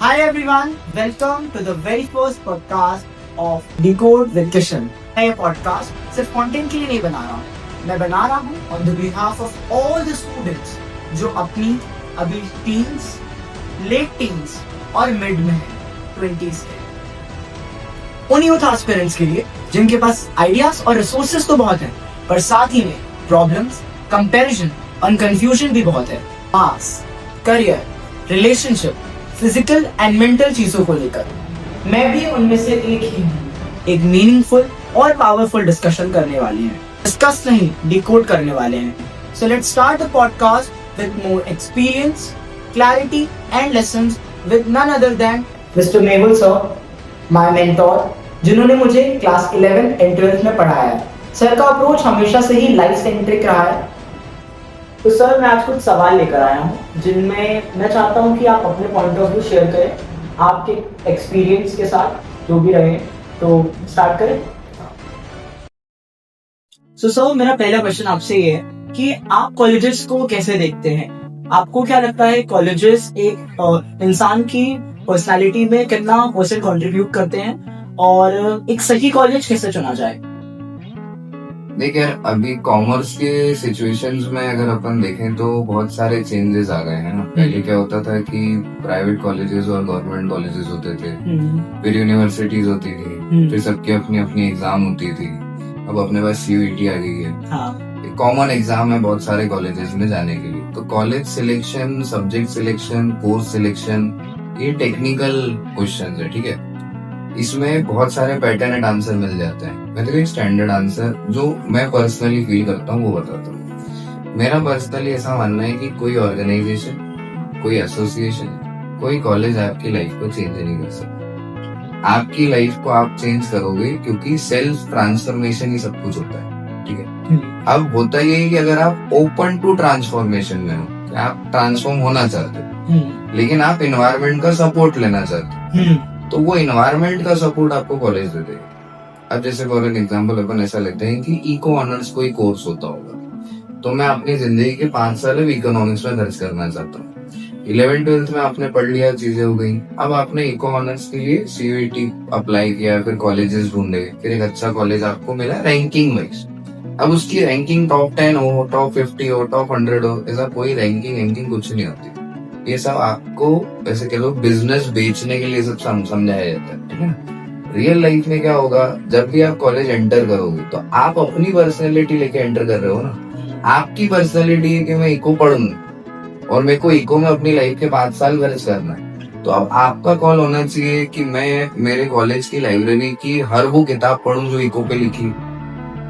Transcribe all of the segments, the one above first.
Hi everyone, welcome to the very first podcast of Decode with Kishan. मैं ये podcast सिर्फ content के लिए नहीं बना रहा हूँ, मैं बना रहा हूँ on the behalf of all the students जो अपनी अभी टीन्स, लेट टीन्स और मिड में है 20s के। उन यूथ एस्पिरेंट्स के लिए जिनके पास आइडियाज और रिसोर्सेज तो बहुत है, पर साथ ही में प्रॉब्लम्स, कंपैरिजन और कंफ्यूजन भी बहुत है। मास, career, relationship, physical and mental चीजों को लेकर मैं भी उनमें से एक ही हूँ। एक मीनिंगफुल और पावरफुल डिस्कशन करने वाले हैं, डिस्कस नहीं डिकोड करने वाले हैं। So let's start the podcast with more experience, clarity and lessons with none other than mister Mehul sir, my mentor, जिन्होंने मुझे क्लास 11 एंड 12 में पढ़ाया है। सर का अप्रोच हमेशा से ही लाइफ सेंट्रिक रहा है। तो सर मैं आज कुछ सवाल लेकर आया हूँ जिनमें मैं चाहता हूँ कि आप अपने पॉइंट ऑफ व्यू शेयर करें आपके एक्सपीरियंस के साथ, जो भी रहे। तो स्टार्ट करें। सर मेरा पहला क्वेश्चन आपसे ये है कि आप कॉलेजेस को कैसे देखते हैं? आपको क्या लगता है कॉलेजेस एक इंसान की पर्सनालिटी में कितना परसेंट कंट्रीब्यूट करते हैं, और एक सही कॉलेज कैसे चुना जाए? देखिए, अभी कॉमर्स के सिचुएशंस में अगर अपन देखें तो बहुत सारे चेंजेस आ गए हैं ना। पहले क्या होता था कि प्राइवेट कॉलेजेस और गवर्नमेंट कॉलेजेस होते थे, फिर यूनिवर्सिटीज होती थी, फिर सबकी अपनी अपनी एग्जाम होती थी। अब अपने पास सीयूईटी आ गई है। एक कॉमन एग्जाम है बहुत सारे कॉलेजेस में जाने के लिए। तो college selection, subject selection, course selection, ये टेक्निकल क्वेश्चन है, ठीक है। इसमें बहुत सारे पैटर्न एंड आंसर मिल जाते हैं। मैं तो एक स्टैंडर्ड आंसर जो मैं पर्सनली फील करता हूँ वो बताता हूँ। मेरा पर्सनली ऐसा मानना है कि कोई ऑर्गेनाइजेशन, कोई एसोसिएशन, कोई कॉलेज आपकी लाइफ को चेंज नहीं कर सकता। आपकी लाइफ को आप चेंज करोगे, क्योंकि सेल्फ ट्रांसफॉर्मेशन ही सब कुछ होता है, ठीक है। अब होता ये है कि अगर आप ओपन टू ट्रांसफॉर्मेशन में हो, आप ट्रांसफॉर्म होना चाहते हो, लेकिन आप एनवायरमेंट का सपोर्ट लेना चाहते हो, तो वो एनवायरमेंट का सपोर्ट आपको कॉलेज दे देगा। अब जैसे फॉर एन एग्जाम्पल अपन ऐसा लेते हैं कि इको ऑनर्स कोई कोर्स होता होगा, तो मैं अपनी जिंदगी के 5 साल इकोनॉमिक्स में खर्च करना चाहता हूँ। 11th-12th में आपने पढ़ लिया, चीजें हो गई। अब आपने इको ऑनर्स के लिए सीयूईटी अप्लाई किया, फिर कॉलेजेस ढूंढे, फिर एक अच्छा कॉलेज आपको मिला रैंकिंग वाइज। अब उसकी रैंकिंग टॉप 10 हो, टॉप 50 हो, टॉप 100 हो, ऐसा कोई रैंकिंग कुछ नहीं होती। ये सब आपको ऐसे कह लो बिजनेस बेचने के लिए सब समझाया जाता है, ठीक है ना। रियल लाइफ में क्या होगा, जब भी आप कॉलेज एंटर करोगे तो आप अपनी पर्सनैलिटी लेके एंटर कर रहे हो ना। आपकी पर्सनैलिटी है कि मैं इको पढ़ूंगा और मेरे को इको में अपनी लाइफ के 5 साल खर्च करना है। तो अब आपका कॉल होना चाहिए कि मैं मेरे कॉलेज की लाइब्रेरी की हर वो किताब पढ़ूं जो इको पे लिखी,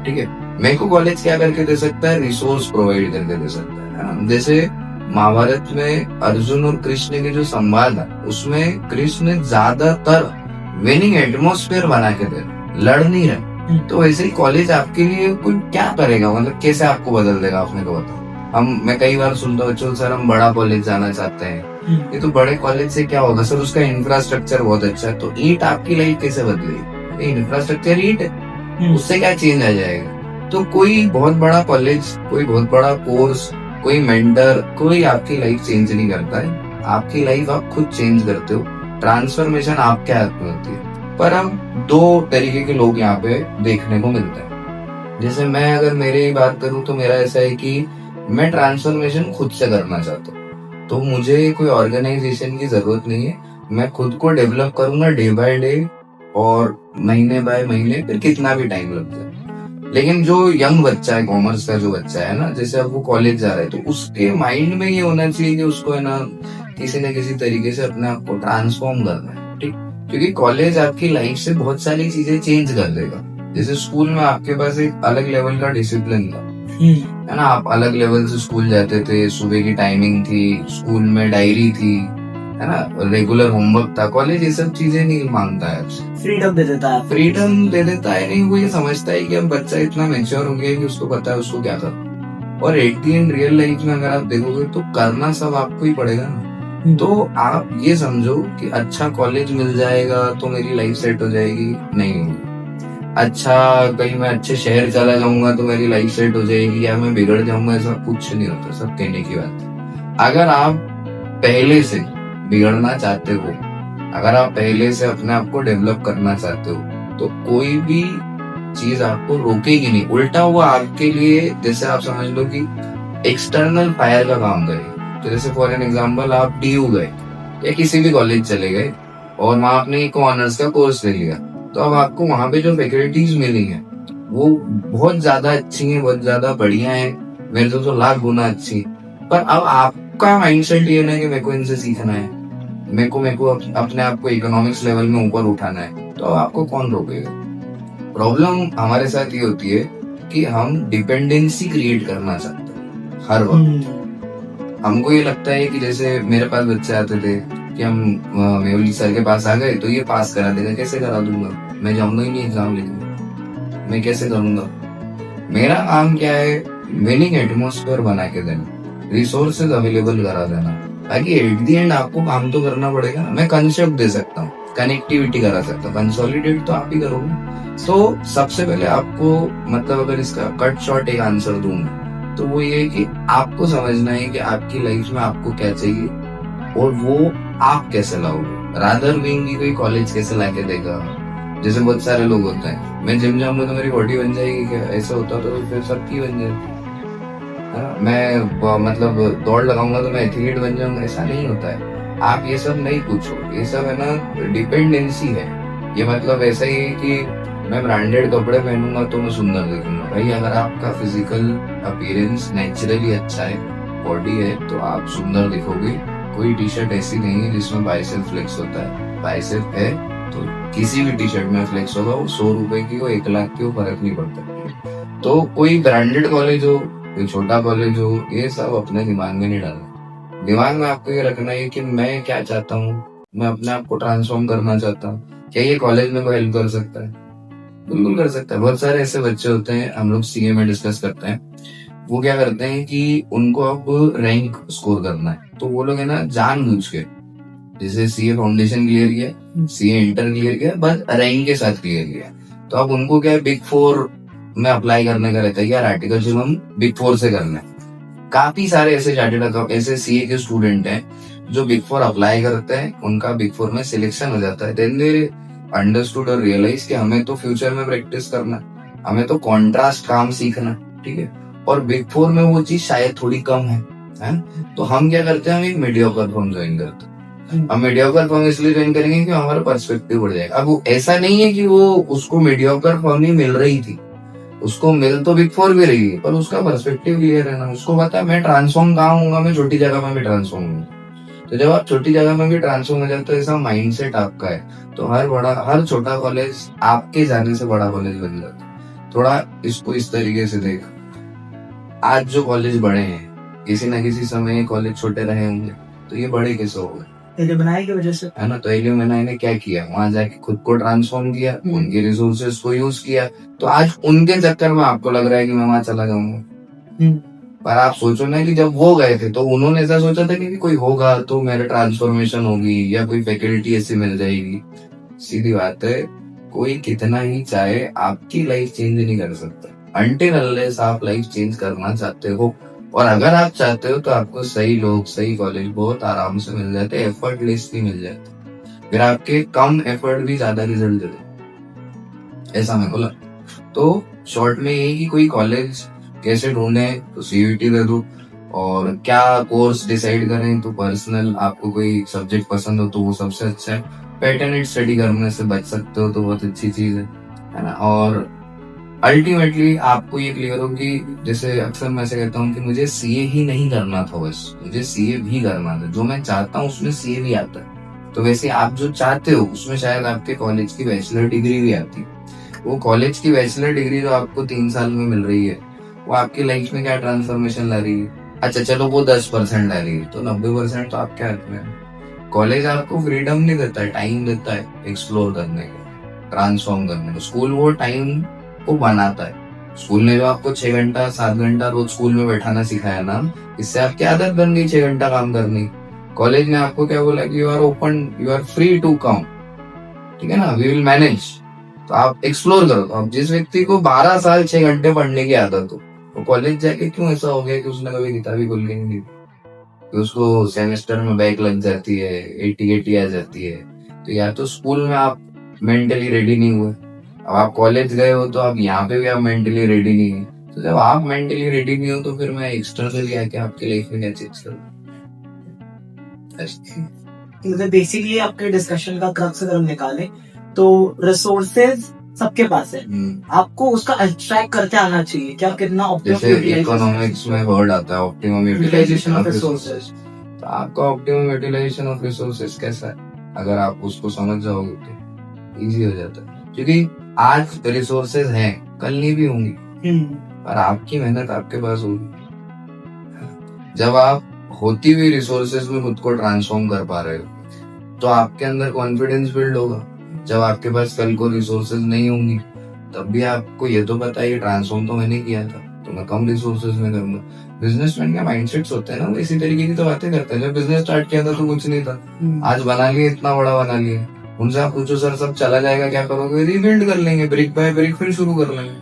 ठीक है। मेरे को कॉलेज क्या करके दे सकता है, रिसोर्स प्रोवाइड करके दे सकता है। जैसे महाभारत में अर्जुन और कृष्ण के जो संवाद है, उसमें कृष्ण ज्यादातर विनिंग एटमॉस्फेयर बना के दे, लड़ नहीं रहे। तो वैसे ही कॉलेज आपके लिए कोई क्या करेगा, मतलब कैसे आपको बदल देगा, आपने को बताओ। मैं कई बार सुनता हूँ, चलो सर हम बड़ा कॉलेज जाना चाहते हैं। ये तो बड़े कॉलेज से क्या होगा सर, उसका इंफ्रास्ट्रक्चर बहुत अच्छा है। तो ईट आपकी लाइफ कैसे बदलेगी? इंफ्रास्ट्रक्चर ईट है, उससे क्या चेंज आ जाएगा? तो कोई बहुत बड़ा कॉलेज, कोई बहुत बड़ा कोर्स, कोई मेंटर, कोई आपकी लाइफ चेंज नहीं करता है। आपकी लाइफ आप खुद चेंज करते हो। ट्रांसफॉर्मेशन आपके हाथ में होती है। पर हम 2 तरीके के लोग यहाँ पे देखने को मिलते हैं। जैसे मैं अगर मेरी ही बात करूं तो मेरा ऐसा है कि मैं ट्रांसफॉर्मेशन खुद से करना चाहता हूँ। तो मुझे कोई ऑर्गेनाइजेशन की जरूरत नहीं है। मैं खुद को डेवलप करूंगा डे बाय डे और महीने बाय महीने, फिर कितना भी टाइम लग जाए। लेकिन जो यंग बच्चा है, कॉमर्स का जो बच्चा है ना, जैसे अब वो कॉलेज जा रहा है, तो उसके माइंड में ये होना चाहिए कि उसको है ना किसी न किसी तरीके से अपने आप को ट्रांसफॉर्म करना है, ठीक। क्योंकि कॉलेज आपकी लाइफ से बहुत सारी चीजें चेंज कर देगा। जैसे स्कूल में आपके पास एक अलग लेवल का डिसिप्लिन था, है ना। आप अलग लेवल से स्कूल जाते थे, सुबह की टाइमिंग थी, स्कूल में डायरी थी, है ना, रेगुलर होमवर्क था। कॉलेज ये सब चीजें नहीं मांगता है, फ्रीडम दे देता है। फ्रीडम दे देता है नहीं, वो ये समझता है कि अब बच्चा इतना मैच्योर हो गया कि उसको पता है उसको क्या करना। और at the end real life में अगर आप देखोगे तो करना सब आपको ही पड़ेगा ना। तो आप ये समझो कि अच्छा कॉलेज मिल जाएगा तो मेरी लाइफ सेट हो जाएगी, नहीं होगी। अच्छा कहीं मैं अच्छे शहर चला जाऊंगा तो मेरी लाइफ सेट हो जाएगी या मैं बिगड़ जाऊंगा, ऐसा कुछ नहीं होता। सब कहने की बात है। अगर आप पहले से बिगड़ना चाहते हो अगर आप पहले से अपने आप को डेवलप करना चाहते हो तो कोई भी चीज आपको रोकेगी नहीं, उल्टा वो आपके लिए, जैसे आप समझ लो कि एक्सटर्नल फायर का काम करे। तो जैसे फॉर एन एग्जाम्पल आप DU गए या किसी भी कॉलेज चले गए और वहां आपने एक ऑनर्स का कोर्स ले लिया, तो अब आपको वहां पे जो फैकल्टीज मिली है वो बहुत ज्यादा अच्छी है, बहुत ज्यादा बढ़िया है, मेरे तो लाख गुना अच्छी। पर अब आपका माइंडसेट ये ना कि मेरे को इनसे सीखना है, मेरे को अपने आप को इकोनॉमिक्स लेवल में ऊपर उठाना है, तो अब आपको कौन रोकेगा। प्रॉब्लम हमारे साथ ये होती है कि हम डिपेंडेंसी क्रिएट करना चाहते हैं हर वक्त। हमको ये लगता है कि जैसे मेरे पास बच्चे आते थे कि हम मेहुली सर के पास आ गए तो ये पास करा देगा, कैसे करा दूंगा, मैं जाऊंगा ही नहीं एग्जाम लिखने, मैं कैसे करूंगा। मेरा काम क्या है, विनिंग एटमोस्फेयर बना के देना, रिसोर्सेज अवेलेबल करा देना, ताकि एट दी एंड आपको काम तो करना पड़ेगा। मैं कंसेप्ट दे सकता हूँ, कनेक्टिविटी करा सकता हूँ, कंसोलिडेट तो आप ही करोगे। तो सबसे पहले आपको, मतलब अगर इसका कट शॉर्ट एक आंसर दूंगा तो वो ये है कि आपको समझना है कि आपकी लाइफ में आपको क्या चाहिए और वो आप कैसे लाओगे, रादर बीइंग कि कोई कॉलेज कैसे लाके देगा। जैसे बहुत सारे लोग होते हैं, मैं जिम जाऊंगा तो मेरी बॉडी बन जाएगी क्या, ऐसा होता तो फिर सबकी बन जाएगी। मैं मतलब दौड़ लगाऊंगा तो मैं एथलीट बन जाऊंगा, ऐसा नहीं होता है। आप ये सब नहीं पूछो, ये सब है ना डिपेंडेंसी है। ये मतलब ऐसा ही है कि मैं ब्रांडेड कपड़े पहनूंगा तो मैं सुंदर दिखूंगा। भाई अगर आपका फिजिकल अपीयरेंस नेचुरली अच्छा है, बॉडी है, तो आप सुंदर दिखोगे। कोई टी शर्ट ऐसी नहीं है जिसमें बाइसेप फ्लेक्स होता है, बाइसेप है तो किसी भी टी शर्ट में फ्लेक्स होगा, वो 100 रुपए की हो 1 लाख की हो, फर्क नहीं पड़ता। तो कोई ब्रांडेड कॉलेज हो, कोई छोटा कॉलेज हो, ये सब अपने दिमाग में नहीं डालना। दिमाग में आपको ये रखना है कि मैं क्या चाहता हूँ, मैं अपने आप को ट्रांसफॉर्म करना चाहता हूँ, क्या ये कॉलेज में कोई हेल्प कर सकता है, बिल्कुल कर सकता है। बहुत सारे ऐसे बच्चे होते हैं, हम लोग CA में डिस्कस करते हैं, वो क्या करते हैं कि उनको अब रैंक स्कोर करना है, तो वो लोग है ना जानबूझ के, जैसे CA फाउंडेशन क्लियर किया, CA इंटर क्लियर किया, बस रैंक के साथ क्लियर किया, तो अब उनको क्या है, Big 4 में अप्लाई करने का रहता है, यार आर्टिकलशिप हम Big 4 से करना है। काफी सारे ऐसे चार्टेड ऐसे CA के स्टूडेंट हैं जो Big 4 अप्लाई करते हैं, उनका Big 4 में सिलेक्शन हो जाता है, देन दे अंडरस्टूड और रियलाइज कि हमें तो फ्यूचर में प्रैक्टिस करना, हमें तो कॉन्ट्रास्ट काम सीखना, ठीक है, और Big 4 में वो चीज शायद थोड़ी कम है? तो हम क्या करते हैं, हम एक मीडियोकर फॉर्म ज्वाइन करते हैं। हम मीडियोकर फॉर्म इसलिए ज्वाइन करेंगे कि हमारा पर्सपेक्टिव बढ़ जाएगा। अब वो ऐसा नहीं है कि वो उसको मीडियोकर फॉर्म ही मिल रही थी, उसको मिल तो Big 4 भी रही है, पर उसका पर्सपेक्टिव क्लियर है ना, उसको पता है मैं ट्रांसफॉर्म कहाँ होऊंगा, मैं छोटी जगह में भी ट्रांसफॉर्म होऊंगा। तो जब आप छोटी जगह में भी ट्रांसफॉर्म हो जाते हो, ऐसा माइंडसेट आपका है, तो हर छोटा कॉलेज आपके जाने से बड़ा कॉलेज बन जाता है। थोड़ा इसको इस तरीके से देख, आज जो कॉलेज बड़े हैं, किसी न किसी समय कॉलेज छोटे रहे होंगे, तो ये बड़े कैसे हो गए, बनाए की वजह से, है ना। तो एल्यूमिनाई ने क्या किया, वहां जाके खुद को ट्रांसफॉर्म किया, उनके रिसोर्सेज को यूज किया, तो आज उनके चक्कर में आपको लग रहा है कि मैं वहां चला जाऊंगा। पर आप सोचो ना कि जब वो गए थे तो उन्होंने ऐसा सोचा था कि कोई होगा तो मेरा ट्रांसफॉर्मेशन होगी या कोई फैकल्टी ऐसी मिल जाएगी। सीधी बात है, कोई कितना ही चाहे आपकी लाइफ चेंज नहीं कर सकता अनटिल अनलेस आप लाइफ चेंज करना चाहते हो। और अगर आप चाहते हो तो आपको सही लोग, सही कॉलेज बहुत आराम से मिल जाते हैं, एफर्टलेसली मिल जाते, फिर आपके कम एफर्ट भी ज्यादा रिजल्ट देते, ऐसा मैं बोला। तो शॉर्ट में यही कि कोई कॉलेज कैसे ढूंढे, तो CUET दे दो, और क्या कोर्स डिसाइड करें तो पर्सनल, आपको कोई सब्जेक्ट पसंद हो तो वो सबसे अच्छा है। पैटर्न स्टडी करने से बच सकते हो तो बहुत अच्छी चीज है ना। और अल्टीमेटली आपको ये क्लियर हो कि जैसे अक्सर मैं ऐसे कहता हूँ कि मुझे CA ही नहीं करना था, बस मुझे CA भी करना था, जो मैं चाहता हूँ उसमें CA भी आता है। तो वैसे आप जो चाहते हो उसमें शायद आपके कॉलेज की बैचलर डिग्री भी आती है। वो कॉलेज की बैचलर डिग्री जो आपको 3 साल में मिल रही है, वो आपकी लाइफ में क्या ट्रांसफॉर्मेशन ला रही है। अच्छा चलो वो 10% ला रही है, तो 90% तो आपके हाथ में है। कॉलेज आपको फ्रीडम नहीं देता है, टाइम देता है एक्सप्लोर करने का, ट्रांसफॉर्म करने का। स्कूल वो टाइम को बनाता है। स्कूल ने जो आपको 6 घंटा 7 घंटा रोज स्कूल में बैठाना सिखाया ना, इससे आपकी आदत बन गई 6 घंटा काम करनी। कॉलेज ने आपको क्या बोला कि you are open, you are free to come, ठीक है ना, वी विल मैनेज। तो आप एक्सप्लोर करो। अब जिस व्यक्ति को 12 साल 6 घंटे पढ़ने की आदत हो, वो कॉलेज जाके क्यों ऐसा हो गया कि उसने कभी किताब ही खोल के नहीं दी, कि उसको सेमेस्टर में बैक लग जाती है, 80 आ जाती है, तो या तो स्कूल में आप मेंटली रेडी नहीं हुए, अब आप कॉलेज गए हो तो अब यहाँ पे भी आप मेंटली रेडी नहीं है। तो जब आप मेंटली रेडी नहीं हो तो फिर मैं एक्सटर्नली आके आपके लाइफ में क्या चीज करूँ? मतलब बेसिकली आपके डिस्कशन का क्रक्स अगर हम निकालें तो रिसोर्सेज सबके पास है, आपको उसका एक्सट्रैक्ट करके आना चाहिए कि आप कितना जैसे इकोनॉमिक्स में वर्ड आता है ऑप्टिमम यूटिलाइजेशन ऑफ रिसोर्सेज, तो आपका ऑप्टिमम यूटिलाइजेशन ऑफ रिसोर्सेज कैसा है अगर आप उसको समझ जाओगे तो इजी हो जाता है। क्योंकि आज रिसोर्सेज हैं, कल नहीं भी होंगी, पर आपकी मेहनत आपके पास होगी। जब आप होती हुई रिसोर्सेज में खुद को ट्रांसफॉर्म कर पा रहे हो तो आपके अंदर कॉन्फिडेंस बिल्ड होगा। जब आपके पास कल को रिसोर्सेज नहीं होंगी तब भी आपको ये तो पता है ट्रांसफॉर्म तो मैंने किया था, तो मैं कम रिसोर्सेज में करूंगा। बिजनेसमैन का माइंडसेट्स होते हैं ना, वो इसी तरीके की तो बातें करते हैं। जब बिजनेस स्टार्ट किया था तो कुछ नहीं था, आज बना लिया, इतना बड़ा बना लिया। उनसे आप पूछो सर सब चला जाएगा क्या करोगे? रीबिल्ड कर लेंगे, ब्रिक बाय ब्रिक, फिर शुरू कर लेंगे,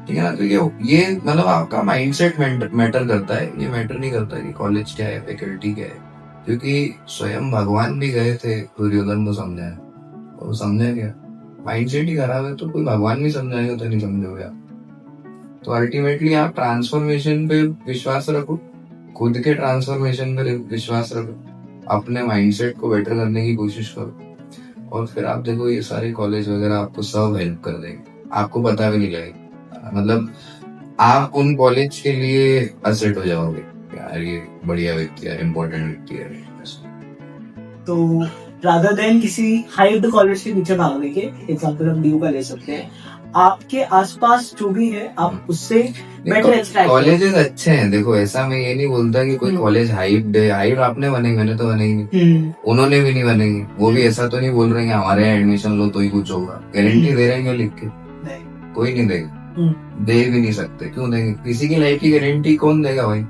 ठीक है ना। तो ये मतलब आपका माइंडसेट मैटर करता है, ये मैटर नहीं करता कि कॉलेज क्या है, फैकल्टी क्या है। क्योंकि स्वयं भगवान भी गए थे दुर्योधन को समझाने, वो समझा क्या? माइंडसेट ही खराब है तो कोई भगवान नहीं समझाएगा तो नहीं समझोगे आप। तो अल्टीमेटली आप ट्रांसफॉर्मेशन पे विश्वास रखो, खुद के ट्रांसफॉर्मेशन पे विश्वास रखो, अपने माइंडसेट को बेटर करने की कोशिश करो, और फिर आप देखो ये सारे कॉलेज वगैरह आपको सब हेल्प कर देंगे, आपको पता भी नहीं लगेगा। मतलब आप उन कॉलेज के लिए असेट हो जाओगे, यार ये बढ़िया व्यक्ति है, इम्पोर्टेंट व्यक्ति है। तो रादर देन किसी हाइड कॉलेज के पीछे भागने के, एग्जांपल हम डीयू का ले सकते हैं, आपके आसपास जो भी है आप उससे बेटर एक्सट्रैक्ट। कॉलेजेस अच्छे हैं, देखो ऐसा मैं ये नहीं बोलता कि कोई कॉलेज हाइड है, हाइड आपने बनेंगे, मैंने तो बनेंगे, उन्होंने भी नहीं बनेंगे, वो भी ऐसा तो नहीं बोल रहे हैं हमारे यहाँ एडमिशन लो तो ही कुछ होगा। गारंटी दे रहे हैं लिख के? कोई नहीं देगा, दे भी नहीं सकते। क्यों देंगे? किसी की लाइफ की गारंटी कौन देगा भाई,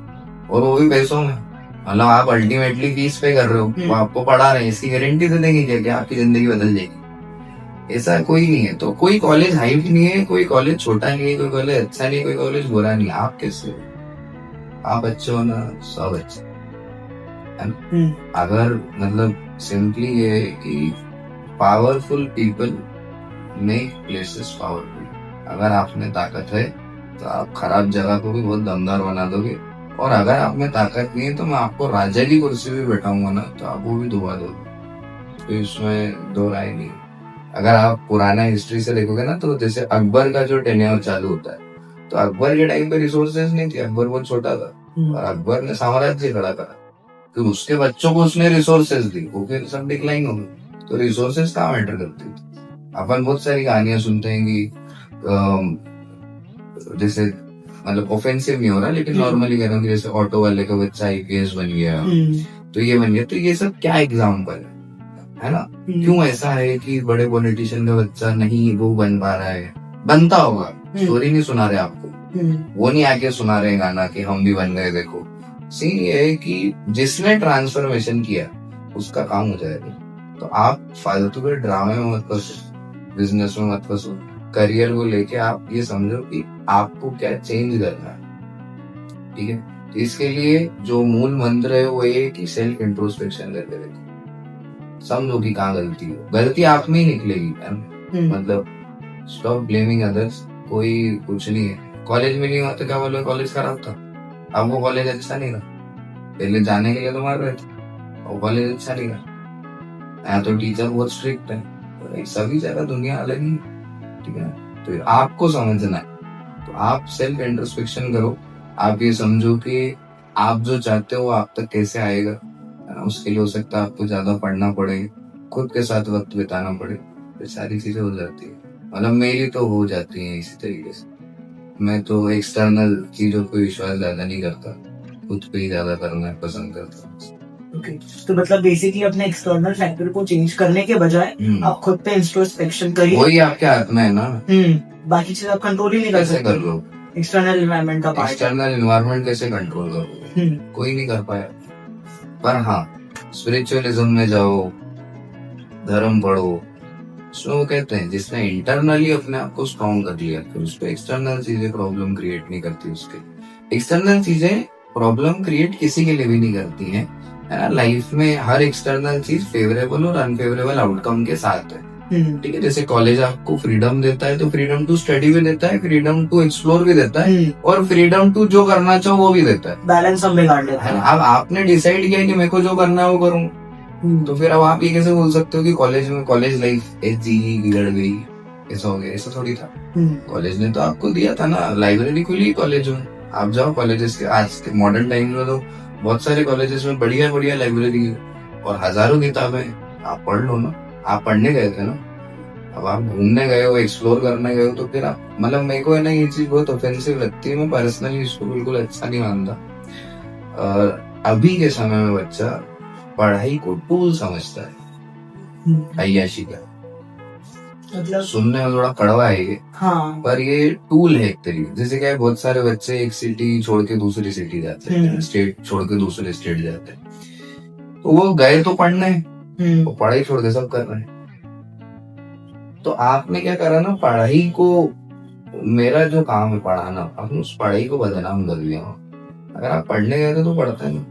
और वो भी पैसों में। मतलब आप अल्टीमेटली फीस पे कर रहे हो, वो आपको पढ़ा रहे हैं, इसकी गारंटी तो देंगे क्या आपकी जिंदगी बदल जाएगी? ऐसा कोई नहीं है। तो कोई कॉलेज हाइप नहीं है, कोई कॉलेज छोटा नहीं है, कोई कॉलेज अच्छा नहीं, कोई कॉलेज बुरा नहीं। आप कैसे हो? आप अच्छे हो ना, सब अच्छे है ना। अगर मतलब सिंपली ये है कि powerful people make places powerful. अगर आप में ताकत है तो आप खराब जगह को भी बहुत दमदार बना दोगे, और अगर आप में ताकत नहीं है तो मैं आपको राजा की कुर्सी भी बैठाऊंगा ना तो आप वो भी दुबा दोगे। तो इसमें दो राय नहीं। अगर आप पुराना हिस्ट्री से देखोगे ना, तो जैसे अकबर का जो टेन्योर चालू होता है, तो अकबर के टाइम पे रिसोर्सेज नहीं थे, अकबर बहुत छोटा था, और अकबर ने साम्राज्य खड़ा करा, तो उसके बच्चों को उसने रिसोर्सेज दी, वो फिर सब डिक्लाइन हो गए। तो रिसोर्सेज कहाँ मैटर करती थी? अपन बहुत सारी कहानियां सुनते हैं कि जैसे मतलब ऑफेंसिव नहीं हो रहा, लेकिन नॉर्मली कह रहा हूँ, जैसे ऑटो वाले का बच्चा आईपीएस बन गया, तो ये बन गया। तो ये सब क्या एग्जाम्पल है ना? क्यों ऐसा है कि बड़े पॉलिटिशियन का बच्चा नहीं वो बन पा रहा है? बनता होगा, स्टोरी नहीं सुना रहे आपको, वो नहीं आके सुना रहे गाना कि हम भी बन गए देखो। सीन ये है कि जिसने ट्रांसफॉर्मेशन किया उसका काम हो जाएगा। तो आप फालतू के ड्रामे में मत फंसो, बिजनेस में मत फंसो, करियर को लेके आप ये समझो कि आपको क्या चेंज करना है, ठीक है। तो इसके लिए जो मूल मंत्र है वो ये कि सेल्फ इंट्रोस्पेक्शन करके देखो, समझो कि कहाँ गलती है, गलती आप में ही निकलेगी। मतलब स्टॉप ब्लेमिंग अदर्स, कोई कुछ नहीं है। कॉलेज में नहीं हुआ तो क्या बोलो कॉलेज खराब था, अब वो कॉलेज अच्छा नहीं रहा, पहले जाने के लिए तो मार रहे थे, वो कॉलेज अच्छा नहीं रहा, यहाँ तो टीचर बहुत स्ट्रिक्ट है, सभी जगह दुनिया अलग ही, ठीक है। तो आपको समझना है, तो आप सेल्फ इंट्रोस्पेक्शन करो, आप ये समझो कि आप जो चाहते हो आप तक कैसे आएगा। उसके लिए हो सकता है आपको ज्यादा पढ़ना पड़े, खुद के साथ वक्त बिताना पड़े, तो सारी चीजें हो जाती है। मतलब मेरी तो हो जाती है इसी तरीके से। मैं तो एक्सटर्नल चीजों पे विश्वास ज्यादा नहीं करता, खुद पे ही ज्यादा करना पसंद करता हूँ। Okay. तो मतलब बेसिकली अपने एक्सटर्नल फैक्टर को चेंज करने के बजाय आप खुद पे इंट्रोस्पेक्शन करिए, वही आपके हाथ में है ना। बाकी चीज आप कंट्रोल ही नहीं कर सकते। एक्सटर्नल एनवायरनमेंट का पार्ट, एक्सटर्नल एनवायरनमेंट कैसे कंट्रोल करोगे? कोई नहीं कर पाया। पर हाँ, स्पिरिचुअलिज्म में जाओ, धर्म पढ़ो, उसमें वो कहते हैं जिसने इंटरनली अपने आप को स्ट्रॉन्ग कर लिया फिर उसको एक्सटर्नल चीजें प्रॉब्लम क्रिएट नहीं करती। उसके एक्सटर्नल चीजें प्रॉब्लम क्रिएट किसी के लिए भी नहीं करती हैं, है ना, लाइफ में हर एक्सटर्नल चीज फेवरेबल और अनफेवरेबल आउटकम के साथ है। ठीक है, जैसे कॉलेज आपको फ्रीडम देता है तो फ्रीडम टू स्टडी भी देता है, फ्रीडम टू एक्सप्लोर भी देता है, और फ्रीडम टू जो करना चाहो वो भी देता है। बैलेंस हम बिगाड़ लेते है ना, हैं। अब आपने डिसाइड किया कि मेरे को जो करना है वो करूँ, तो फिर अब आप ये कैसे बोल सकते हो कि कॉलेज में कॉलेज लाइफ ऐसी बिगड़ गई, ऐसा हो गया? ऐसा थोड़ी था। कॉलेज ने तो आपको दिया था ना, लाइब्रेरी खुली कॉलेज में, आप जाओ कॉलेजेस के। आज के मॉडर्न टाइम में तो बहुत सारे कॉलेजेस में बढ़िया बढ़िया लाइब्रेरी है और हजारों किताबें, आप पढ़ लो ना। आप पढ़ने गए थे ना, अब आप घूमने गए हो, एक्सप्लोर करने गए हो, तो फिर आप मतलब मेरे को है ना ये चीज बहुत ऑफेंसिव लगती है। मैं पर्सनली इसको बिल्कुल अच्छा नहीं मानता। और अभी के समय में बच्चा पढ़ाई को टूल समझता है अय्याशी का। मतलब सुनने में थोड़ा कड़वा है ये, हाँ, पर ये टूल है एक तरीके। जैसे क्या है, बहुत सारे बच्चे एक सिटी छोड़ के दूसरी सिटी जाते हैं, स्टेट छोड़ के दूसरे स्टेट जाते हैं, तो वो गए तो पढ़ने, वो पढ़ाई छोड़ के सब कर रहे हैं। तो आपने क्या करा ना, पढ़ाई को, मेरा जो काम है पढ़ाना, आपने उस पढ़ाई को बदनाम कर दिया। अगर आप पढ़ने गए थे तो पढ़ते ना।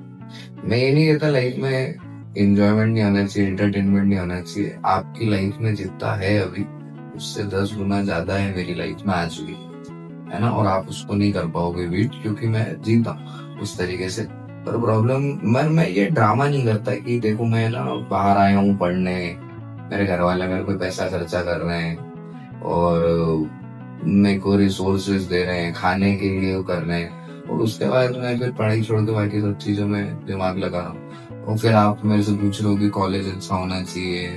मैं ये नहीं कहता लाइफ में एंजॉयमेंट नहीं आना चाहिए, एंटरटेनमेंट नहीं आना चाहिए। आपकी लाइफ में जितना है अभी, उससे 10 गुना ज्यादा है मेरी लाइफ में आज भी, है ना। और आप उसको नहीं कर पाओगे बीट, क्योंकि मैं जीता उस तरीके से। पर प्रॉब्लम, मैं ये ड्रामा नहीं करता कि देखो मैं ना बाहर आया हूँ पढ़ने, मेरे घर वाले मेरे को पैसा खर्चा कर रहे हैं और मेरे को रिसोर्सेज दे रहे हैं, खाने के लिए वो कर रहे हैं, और उसके बाद मैं फिर पढ़ाई छोड़ के बाकी सब चीजों में दिमाग लगा रहा हूँ। और फिर आप मेरे से पूछ रहे हो कि कॉलेज अच्छा होना चाहिए,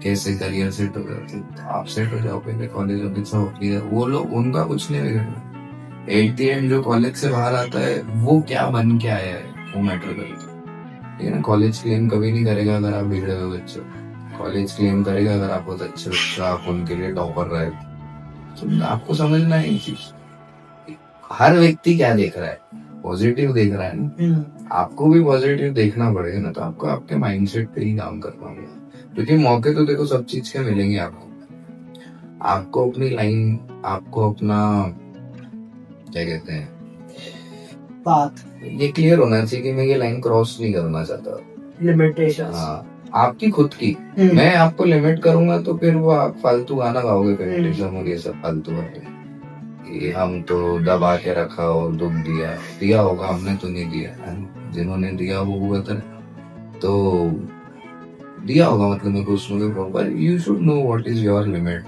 कैसे करियर सेट हो जाए। आप सेट हो जाओ पहले, कॉलेज अच्छा हो गया। वो लोग, उनका कुछ नहीं बिगड़ना। एट द एंड जो कॉलेज से बाहर आता है वो क्या बन के आया है वो मैटर करता है। ठीक है ना, कॉलेज क्लेम कभी नहीं करेगा अगर आप बिगड़े हुए बच्चे। कॉलेज क्लेम करेगा अगर आप बहुत अच्छे बच्चे, आप उनके लिए टॉपर रहे। तो आपको समझना है ये चीज, हर व्यक्ति क्या देख रहा है, पॉजिटिव देख रहा है ना। आपको भी पॉजिटिव देखना पड़ेगा ना, तो आपको आपके माइंडसेट पे ही काम करना होगा। क्योंकि मौके तो देखो सब चीज के मिलेंगे आपको। आपको अपनी लाइन, आपको अपना क्या कहते हैं बात, ये क्लियर होना चाहिए कि मैं ये लाइन क्रॉस नहीं करना चाहता। लिमिटेशंस, हाँ, आपकी खुद की। मैं आपको लिमिट करूंगा तो फिर वो आप फालतू गाना गाओगे, फेमिनिज्म और ये सब फालतू बातें कि हम तो दबा के रखा और दुख दिया होगा, हमने तो नहीं दिया। जिन्होंने दिया वो बेहतर है, तो दिया होगा मतलब मैं कुछ नहीं कहूँगा। You should know what is your limit,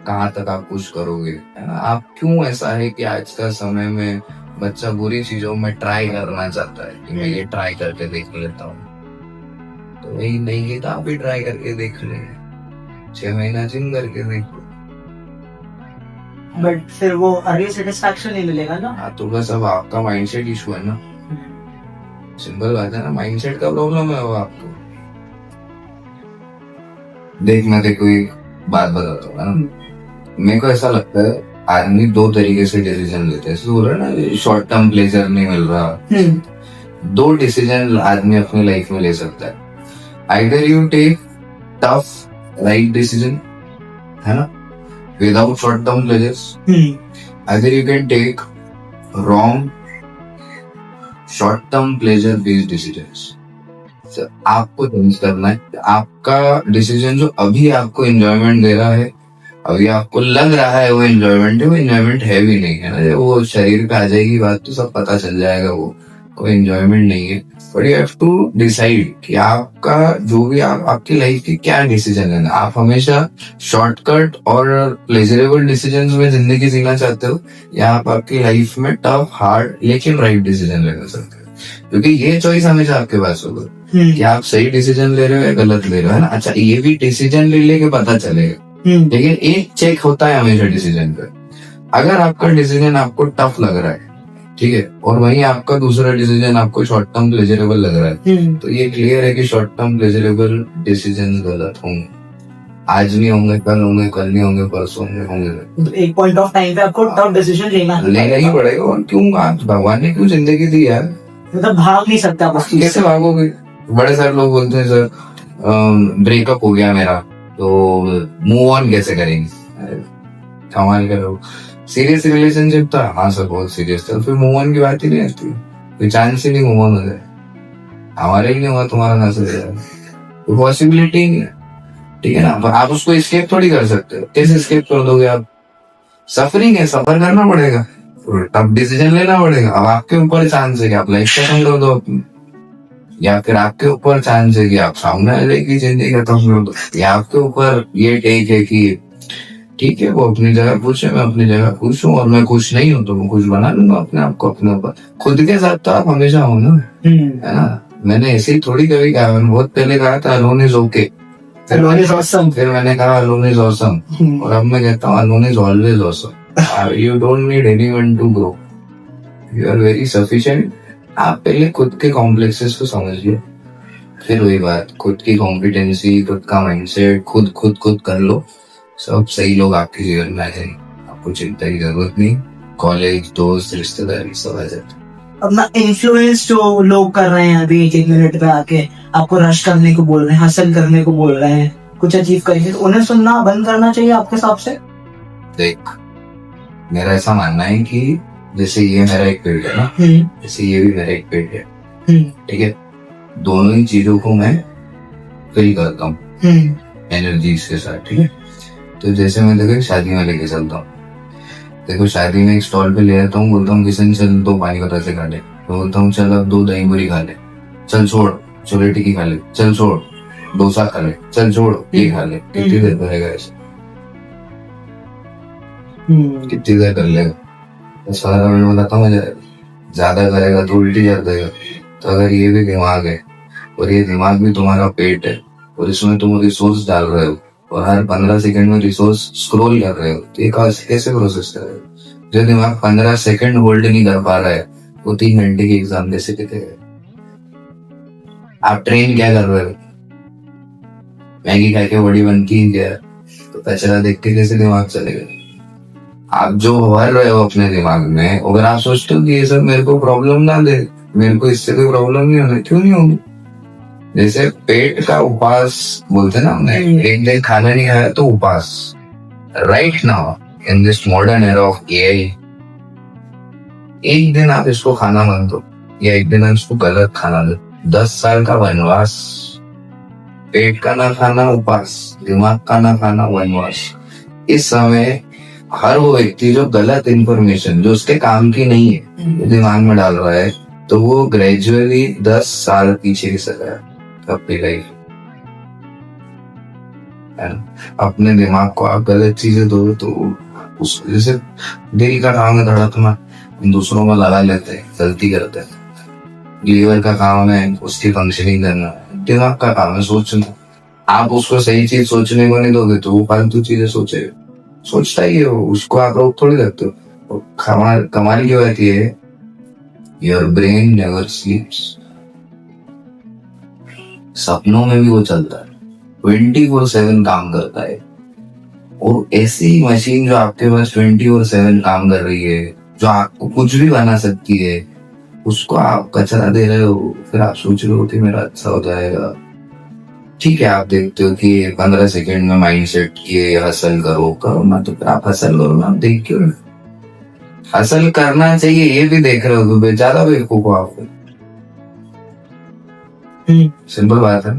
कहाँ तक आप पुश करोगे, है ना। आप क्यों, ऐसा है कि आज का समय में बच्चा बुरी चीजों में ट्राई करना चाहता है कि मैं ये ट्राई करके देख लेता हूँ, तो वही नहीं की तो आप भी ट्राई करके देख ले, 6 महीना जिम करके देखो, बट फिर वो अर्ली सेटिस्फैक्शन नहीं मिलेगा ना। हाँ, तो बस अब आपका माइंडसेट इशू है ना, सिंपल बात है ना, माइंडसेट का प्रॉब्लम है वो आपको। देख, मैं देखो एक बात बताता हूँ, मेरे को ऐसा लगता है आदमी 2 तरीके से डिसीजन लेते हैं। बोल रहा है ना, शॉर्ट टर्म प्लेजर नहीं मिल रहा। 2 डिसीजन आदमी अपनी लाइफ में ले सकता है। Either you take tough right decision, है ना, without short term pleasures, either you can take wrong short term pleasure based decisions. आपको चेंज करना है। आपका डिसीजन जो अभी आपको एंजॉयमेंट दे रहा है, अभी आपको लग रहा है वो एंजॉयमेंट है, वो एंजॉयमेंट है भी नहीं, है ना। वो शरीर पे आ जाएगी बात तो सब पता चल जाएगा वो कोई एंजॉयमेंट नहीं है। But you have to decide कि आपका जो भी आपकी लाइफ की क्या डिसीजन है। आप हमेशा शॉर्टकट और प्लेजरेबल डिसीजंस में जिंदगी जीना चाहते हो, या आप आपकी लाइफ में टफ हार्ड लेकिन राइट डिसीजन लेना चाहते हो, क्योंकि ये चॉइस हमेशा आपके पास होगा कि आप सही डिसीजन ले रहे हो या गलत ले रहे हो, है ना। अच्छा, ये भी डिसीजन ले लेके पता चलेगा, लेकिन एक चेक होता है हमेशा डिसीजन पे। अगर आपका डिसीजन आपको टफ लग रहा है, ठीक है, और वहीं आपका दूसरा डिसीजन आपको शॉर्ट टर्म प्लेजरेबल लग रहा है, तो ये क्लियर है कि शॉर्ट टर्म प्लेजरेबल डिसीजन गलत होंगे। आज नहीं होंगे, कल होंगे, कल नहीं होंगे, परसों होंगे। एक पॉइंट ऑफ टाइम पे आपको टफ डिसीजन लेना ही पड़ेगा। और क्यों, आज भगवान ने क्यों जिंदगी दी यार, मतलब भाग नहीं सकता आप, कैसे भागोगे। बड़े सारे लोग बोलते हैं सर ब्रेकअप हो गया मेरा, तो मूव ऑन कैसे करेंगे। कमाल करो, सीरियस रिलेशनशिप था, हाँ सर बहुत सीरियस था, फिर मूव ऑन की बात ही नहीं आती, कोई चांस ही नहीं मूव ऑन हो जाए। हमारे ही नहीं हुआ तुम्हारा कहाँ से हो जाएगा? पॉसिबिलिटी नहीं है, ठीक है ना? पर आप उसको स्केप थोड़ी कर सकते हो। कैसे स्केप कर दोगे आप? सफरिंग है, सफर करना पड़ेगा, टफ डिसीजन लेना पड़ेगा। अब आपके ऊपर चांस है कि आप लाइफ खत्म कर दो अपनी, या फिर आपके ऊपर चांस है कि आप सामने वाले की जिंदगी खत्म कर दो, या आपके ऊपर ये टेक है कि ठीक है वो अपनी जगह खुश है, मैं अपनी जगह खुश हूँ, और मैं खुश नहीं हूँ तो मैं खुश बना लूंगा अपने आप को अपने ऊपर। खुद के साथ तो आप हमेशा हो ना, है ना? मैंने ऐसे ही थोड़ी कभी कहा, मैंने बहुत पहले कहा था अलोन इज ओके, फिर मैंने कहा अलोन इज ऑसम, और अब मैं कहता हूँ alone is always awesome. You don't need anyone to grow, you are very sufficient. आप पहले खुद के कॉम्प्लेक्सेस को समझिए, फिर वही बात, खुद की कॉम्पिटेंसी, खुद का माइंडसेट, खुद कर लो, सब सही लोग आपके जीवन में आ जाएंगे, आपको चिंता की जरूरत नहीं। कॉलेज, दोस्त, रिश्तेदारी सब आ जाते। अपना इन्फ्लुएंस जो लोग कर रहे हैं अभी 1 मिनट पे आके आपको रश करने को बोल रहे हैं, हासिल करने को बोल रहे हैं, कुछ अचीव करेंगे, तो उन्हें सुनना बंद करना चाहिए आपके हिसाब से? देख, मेरा ऐसा मानना है कि जैसे ये मेरा एक पेट है ना, जैसे ये भी मेरा एक पेट है, ठीक है? दोनों ही चीजों को मैं फिल करता हूँ एनर्जी के साथ, ठीक है? तो जैसे मैं देखो शादी में लेके चलता हूँ, देखो शादी में एक स्टॉल पे ले आता हूँ, बोलता हूँ किशन चल 2 पानी का रस खा ले, बोलता हूँ चल अब 2 दही बड़ी खा ले, चल छोड़ छोले टिक्की खा ले, चल छोड़ डोसा खा ले, चल छोड़ ये खा ले। कितनी देर करेगा ऐसे? कितनी देर कर लेगा? 10-15 मिनट में खत्म हो जाएगा। ज्यादा करेगा तो उल्टी कर देगा। तो अगर ये भी दिमाग है, और ये दिमाग भी तुम्हारा पेट है, और इसमें तुम रिसोर्स डाल रहे हो, और हर 15 सेकंड में रिसोर्स स्क्रॉल कर रहे हो, तो ये कैसे प्रोसेस कर रहे हो? जो दिमाग 15 सेकंड होल्ड नहीं कर पा रहा है, वो 3 घंटे की एग्जाम कैसे देते हैं? आप ट्रेन क्या कर रहे हो? मैगी खा के बॉडी बनती है क्या? तो कचरा देख के कैसे दिमाग चलेगा? आप जो भर रहे हो अपने दिमाग में, अगर आप सोचते हो कि ये सब मेरे को प्रॉब्लम ना दे, मेरे को इससे कोई प्रॉब्लम नहीं होना, क्यों नहीं होगी? जैसे पेट का उपास बोलते ना, हमने एक दिन खाना नहीं खाया तो उपास। Right now in this modern era of AI, एक दिन आप इसको खाना मान दो, या एक दिन आप इसको गलत खाना दो, 10 साल का वनवास। पेट का ना खाना उपास, दिमाग का ना खाना वनवास। इस समय हर वो व्यक्ति जो गलत इंफॉर्मेशन जो उसके काम की नहीं है दिमाग में डाल रहा है, तो वो ग्रेजुअली 10 साल पीछे की सका है अपनी लाइफ। अपने दिमाग को आप गलत चीजें दो तो उस जैसे दिल का काम है धड़कना, दूसरों में लगा लेते हैं, गलती करते हैं। लीवर का काम है उसकी फंक्शनिंग करना, दिमाग का काम है सोचना। आप उसको सही चीज सोचने को नहीं दोगे तो वो फालतू चीजें सोचेगा, सोचता ही है वो, उसको आप रोक थोड़ी सकते हो। कमाल की बात ये है, योर ब्रेन नेवर स्लीप्स। सपनों में भी वो चलता है, 24/7 काम करता है। और ऐसी मशीन जो आपके पास 24/7 काम कर रही है, जो आपको कुछ भी बना सकती है, उसको आप कचरा दे रहे हो। फिर आप सोच रहे हो कि मेरा अच्छा हो जाएगा। ठीक है, आप देखते हो कि 15 सेकंड में माइंड सेट किए हसल करो ना, तो फिर आप हसल करो ना। देख क्यों हसल करना चाहिए ये भी देख रहे हो तो ज्यादा बेवकूफ हो आप। सिंपल बात है,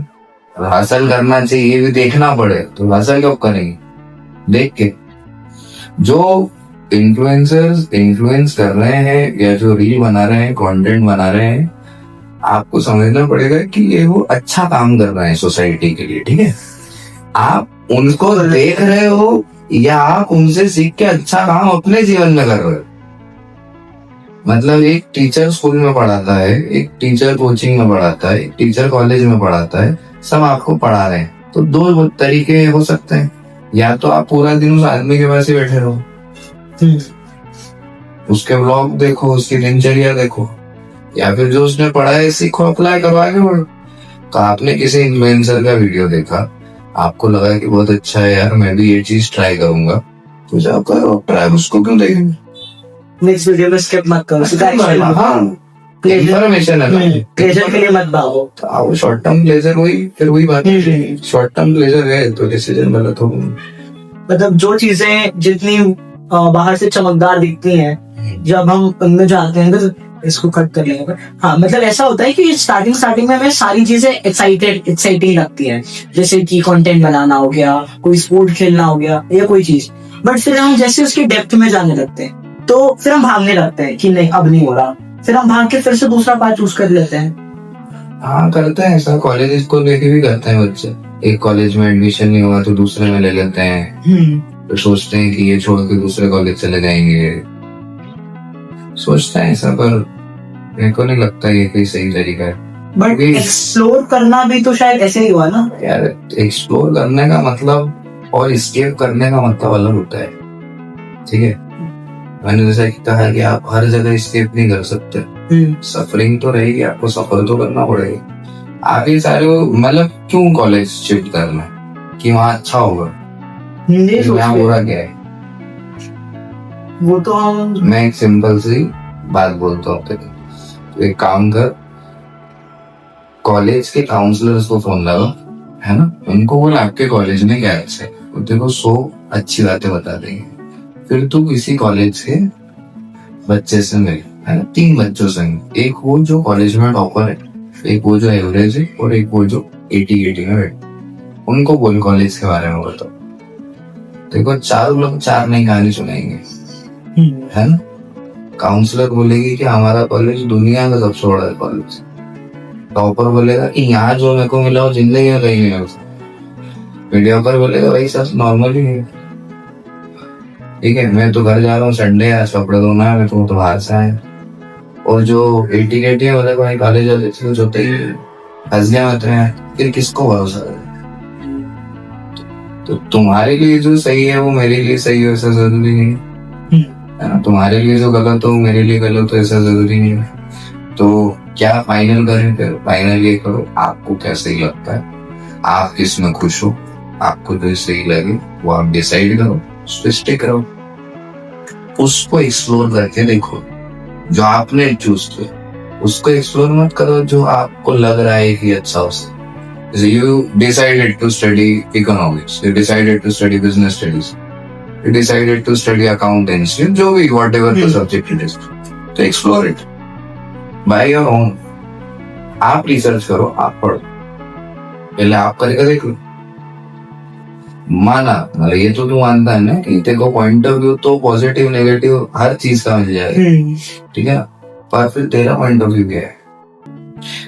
हासिल करना चाहिए ये भी देखना पड़े तो हासिल कब करेंगे? देख के। जो इन्फ्लुएंसर्स इन्फ्लुएंस कर रहे हैं या जो रील बना रहे हैं, कंटेंट बना रहे हैं, आपको समझना पड़ेगा कि ये वो अच्छा काम कर रहे हैं सोसाइटी के लिए, ठीक है? आप उनको देख रहे हो या आप उनसे सीख के अच्छा काम अपने जीवन में कर रहे हो? मतलब एक टीचर स्कूल में पढ़ाता है, एक टीचर कोचिंग में पढ़ाता है, एक टीचर कॉलेज में पढ़ाता है, सब आपको पढ़ा रहे हैं। तो 2 तरीके हो सकते हैं, या तो आप पूरा दिन उस आदमी के पास ही बैठे रहो, उसके व्लॉग देखो, उसकी दिनचर्या देखो, या फिर जो उसने पढ़ा है सीखो, अप्लाई करो, आगे बढ़ो। तो आपने किसी इन्फ्लुएंसर का वीडियो देखा, आपको लगा कि बहुत अच्छा है यार, मैं भी ये चीज ट्राई करूंगा, तो जाओ करो ट्राई, उसको क्यों देखेंगे? नेक्स्ट वीडियो में स्किप मत करो, इन्फॉर्मेशन है, प्लेजर के लिए मत भागो। तो शॉर्ट टर्म प्लेजर फिर वही बात है, शॉर्ट टर्म प्लेजर है तो डिसीजन गलत हो। मतलब जो चीजें जितनी बाहर से चमकदार दिखती हैं, जब हम उनमें जाते हैं तो इसको कट कर लेंगे। हाँ, मतलब ऐसा होता है कि स्टार्टिंग में हमें सारी चीजें एक्साइटिंग लगती है, जैसे कि कंटेंट बनाना हो गया, कोई स्पोर्ट खेलना हो गया या कोई चीज। बट फिर हम जैसे उसके डेप्थ में जाने लगते हैं तो फिर हम भागने लगते हैं कि नहीं अब नहीं हो रहा, फिर हम भाग के फिर से दूसरा पार्ट चूज कर लेते हैं। हाँ, करते हैं ऐसा, कॉलेज को लेके भी करते हैं बच्चे। एक कॉलेज में एडमिशन नहीं हुआ तो दूसरे में ले लेते हैं, तो सोचते हैं कि ये छोड़ के दूसरे कॉलेज चले जाएंगे, सोचते हैं ऐसा। पर मेरे को नहीं लगता ये कोई सही तरीका है। बट एक्सप्लोर करना भी तो शायद ऐसे ही हुआ ना यार। एक्सप्लोर करने का मतलब और एस्केप करने का मतलब अलग होता है, ठीक है। मैंने जैसा कहा कि आप हर जगह एस्केप नहीं कर सकते, सफरिंग तो रहेगी, आपको सफर तो करना पड़ेगा। आप ये सारे मतलब क्यों कॉलेज शिफ्ट करना है कि वहाँ अच्छा होगा, यहाँ बुरा क्या है? वो तो मैं एक सिंपल सी बात बोलता हूँ, तो एक काम कर, कॉलेज के काउंसलर्स को फोन लगा, है ना, उनको बोल आपके कॉलेज में क्या अच्छा है, वो देखो 100 अच्छी बातें बता देंगे। फिर तू किसी कॉलेज के बच्चे से मिल, है ना, 3 बच्चों से, एक वो जो कॉलेज में टॉपर है, एक वो जो एवरेज है, और एक वो जो 80 में बैठे, उनको बोल कॉलेज के बारे में बताओ। देखो 4 लोग 4 नई कहानी सुनाएंगे, है ना। काउंसलर बोलेगी कि हमारा कॉलेज दुनिया का सबसे बड़ा कॉलेज, टॉपर बोलेगा कि यहाँ जो मेरे को मिला वो जिंदगी में कहीं नहीं मिला, मीडियोकर बोलेगा भाई सब नॉर्मल ही है, ठीक है, मैं तो घर जा रहा हूँ, संडे है, कपड़े धोना है, मैं तो बाहर से आया। और जो 80 है बोले भाई कॉलेज होते ही हंस गया मत रहे, फिर किसको भरोसा है? तो तुम्हारे लिए जो सही है वो मेरे लिए सही हो ऐसा जरूरी नहीं है ना, तुम्हारे लिए जो गलत हो मेरे लिए गलत हो ऐसा जरूरी नहीं है। तो क्या फाइनल करें? फिर फाइनल ये करो, आपको क्या सही लगता है, आप किसमें खुश हो, आपको जो सही लगे वो आप डिसाइड करो, उस पर स्टिक रहो, उसको एक्सप्लोर करके देखो। जो आपने चूज किया उसको एक्सप्लोर मत करो जो आपको लग रहा है कि अच्छा हो सकता। You decided to study economics, you decided to study business studies, you decided to study accountancy, जो भी whatever the subject it is, तो explore it by your own। आप रिसर्च करो, आप पढ़ो, पहले आप करके देख लो। माना ये तो तू मानता है ना कि तेरे को पॉइंट ऑफ व्यू तो पॉजिटिव नेगेटिव हर चीज का मिल जाएगा, ठीक है, पर फिर तेरा पॉइंट ऑफ व्यू क्या है?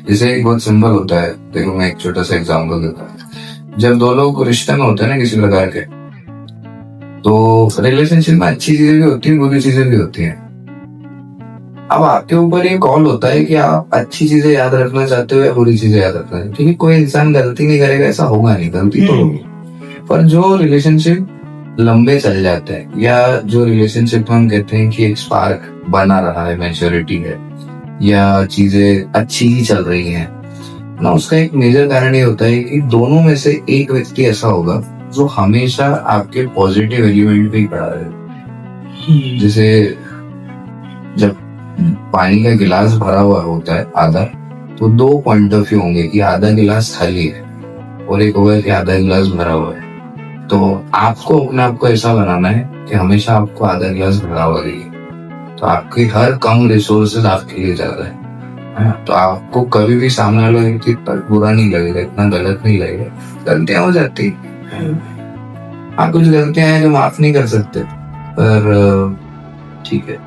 जैसे एक बहुत सिंपल होता है, देखो मैं एक छोटा सा एग्जांपल देता हूँ। जब 2 लोग रिश्ते में होते हैं ना किसी प्रकार के, तो रिलेशनशिप में अच्छी चीजें भी होती है, बुरी चीजें भी होती हैं। अब आपके ऊपर ये कॉल होता है कि आप अच्छी चीजें याद रखना चाहते हो या बुरी चीजें याद रखना चाहते हो, क्योंकि कोई इंसान गलती नहीं करेगा, ऐसा होगा नहीं, गलती तो होगी। पर जो रिलेशनशिप लंबे चल जाते हैं, या जो रिलेशनशिप में हम कहते हैं कि एक स्पार्क बना रहा है, मैच्योरिटी है, या चीजें अच्छी ही चल रही हैं ना, उसका एक मेजर कारण ये होता है कि दोनों में से एक व्यक्ति ऐसा होगा जो हमेशा आपके पॉजिटिव एलिमेंट पे ही खड़ा रहे। जैसे जब पानी का गिलास भरा हुआ होता है आधा, तो 2 पॉइंट ऑफ व्यू होंगे कि आधा गिलास खाली है और एक होगा कि आधा गिलास भरा हुआ है। तो आपको अपने आप को ऐसा बनाना है कि हमेशा आपको आधा गिलास भरा हुआ रही, तो आपकी हर कम रिसोर्सेज आपके लिए ज्यादा है, तो आपको कभी भी सामने वाला व्यक्ति बुरा नहीं लगेगा, इतना गलत नहीं लगेगा। गलतियां हो जाती हैं, हाँ कुछ गलतियां हैं जो माफ नहीं कर सकते, पर ठीक है।